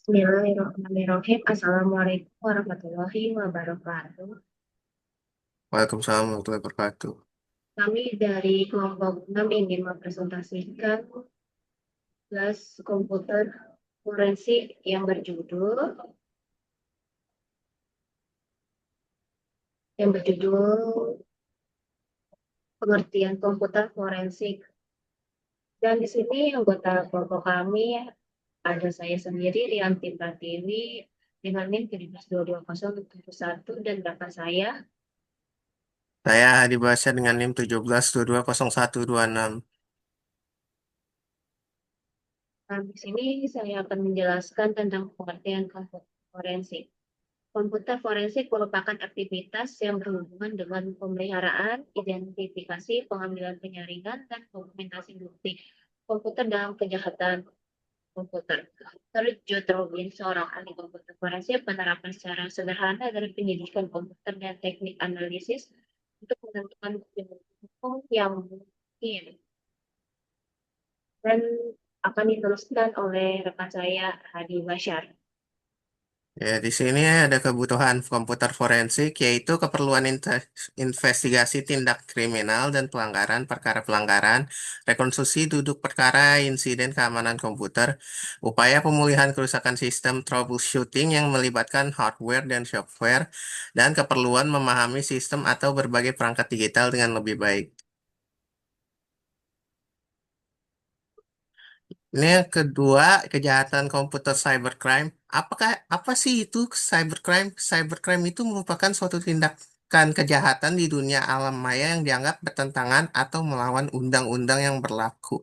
Bismillahirrahmanirrahim. Assalamualaikum warahmatullahi wabarakatuh. Waalaikumsalam warahmatullahi wabarakatuh. Kami dari kelompok 6 ingin mempresentasikan kelas komputer forensik yang berjudul pengertian komputer forensik. Dan di sini anggota kelompok kami ada saya sendiri, Rianti Pratiwi, dengan NIM 1722071 dan bapak saya. Saya Hadi Basyar dengan NIM 17220126. Nah, di sini saya akan menjelaskan tentang pengertian komputer forensik. Komputer forensik merupakan aktivitas yang berhubungan dengan pemeliharaan, identifikasi, pengambilan penyaringan, dan dokumentasi bukti komputer dalam kejahatan komputer. Menurut Joe Trobin, seorang ahli komputer forensik, penerapan secara sederhana dari pendidikan komputer dan teknik analisis untuk menentukan bukti hukum yang mungkin dan akan diteruskan oleh rekan saya Hadi Bashar. Ya, di sini ada kebutuhan komputer forensik, yaitu keperluan investigasi tindak kriminal dan pelanggaran, perkara pelanggaran, rekonstruksi duduk perkara, insiden keamanan komputer, upaya pemulihan kerusakan sistem, troubleshooting yang melibatkan hardware dan software, dan keperluan memahami sistem atau berbagai perangkat digital dengan lebih baik. Ini yang kedua, kejahatan komputer cybercrime. Apa sih itu cybercrime? Cybercrime itu merupakan suatu tindakan kejahatan di dunia alam maya yang dianggap bertentangan atau melawan undang-undang yang berlaku.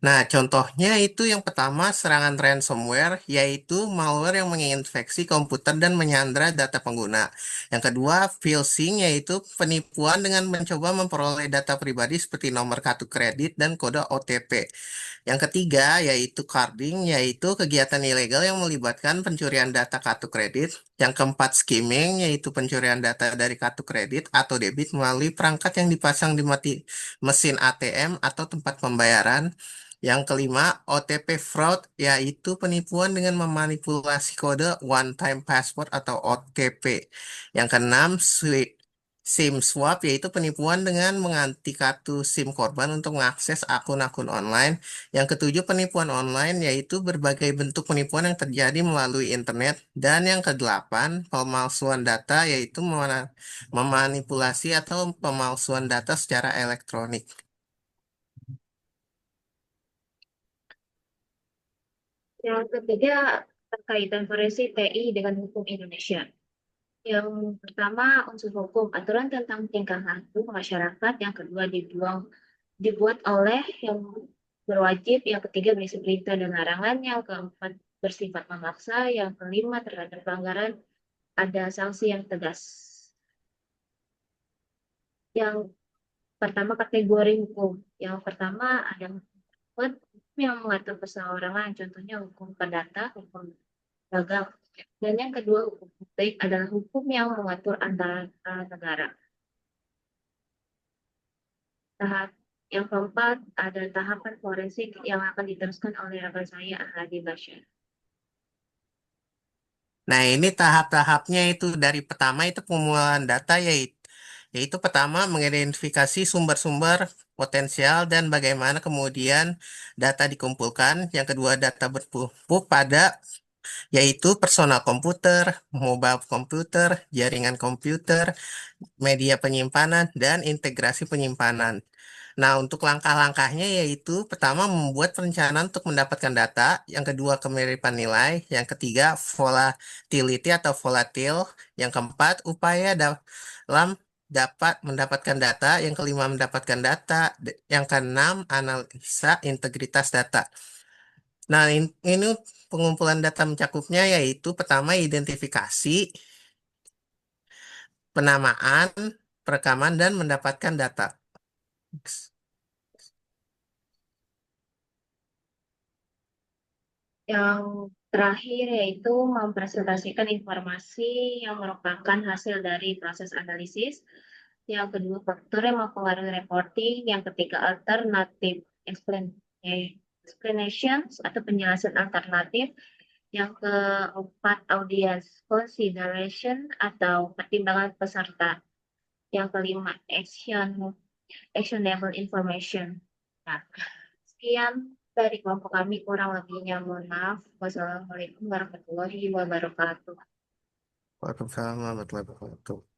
Nah, contohnya itu yang pertama serangan ransomware, yaitu malware yang menginfeksi komputer dan menyandra data pengguna. Yang kedua, phishing, yaitu penipuan dengan mencoba memperoleh data pribadi seperti nomor kartu kredit dan kode OTP. Yang ketiga, yaitu carding, yaitu kegiatan ilegal yang melibatkan pencurian data kartu kredit. Yang keempat, skimming, yaitu pencurian data dari kartu kredit atau debit melalui perangkat yang dipasang di mesin ATM atau tempat pembayaran. Yang kelima, OTP fraud, yaitu penipuan dengan memanipulasi kode one time password atau OTP. Yang keenam, SIM swap, yaitu penipuan dengan mengganti kartu SIM korban untuk mengakses akun-akun online. Yang ketujuh, penipuan online, yaitu berbagai bentuk penipuan yang terjadi melalui internet. Dan yang kedelapan, pemalsuan data, yaitu memanipulasi atau pemalsuan data secara elektronik. Yang ketiga, terkaitan forensik TI dengan hukum Indonesia. Yang pertama, unsur hukum, aturan tentang tingkah laku masyarakat. Yang kedua, dibuat oleh yang berwajib. Yang ketiga, berisi perintah dan larangan. Yang keempat, bersifat memaksa. Yang kelima, terhadap pelanggaran ada sanksi yang tegas. Yang pertama, kategori hukum. Yang pertama, ada hukum yang mengatur perseorangan. Contohnya hukum perdata, hukum dagang. Dan yang kedua, hukum publik adalah hukum yang mengatur antara negara. Tahap yang keempat, ada tahapan forensik yang akan diteruskan oleh rekan saya, Hadi Bashar. Nah, ini tahap-tahapnya itu dari pertama itu pengumpulan data yaitu pertama mengidentifikasi sumber-sumber potensial dan bagaimana kemudian data dikumpulkan. Yang kedua data bertumpu pada yaitu personal komputer, mobile komputer, jaringan komputer, media penyimpanan, dan integrasi penyimpanan. Nah, untuk langkah-langkahnya yaitu pertama membuat perencanaan untuk mendapatkan data, yang kedua kemiripan nilai, yang ketiga volatility atau volatil, yang keempat upaya dalam dapat mendapatkan data, yang kelima mendapatkan data, yang keenam analisa integritas data. Nah, ini pengumpulan data mencakupnya yaitu pertama identifikasi, penamaan, perekaman, dan mendapatkan data. Yang terakhir yaitu mempresentasikan informasi yang merupakan hasil dari proses analisis. Yang kedua, faktor yang mempengaruhi reporting. Yang ketiga, alternatif explanations atau penjelasan alternatif. Yang keempat, audience consideration atau pertimbangan peserta. Yang kelima, actionable information. Nah, sekian dari kelompok kami, kurang lebihnya mohon maaf. Wassalamualaikum warahmatullahi wabarakatuh. Waalaikumsalam warahmatullahi wabarakatuh.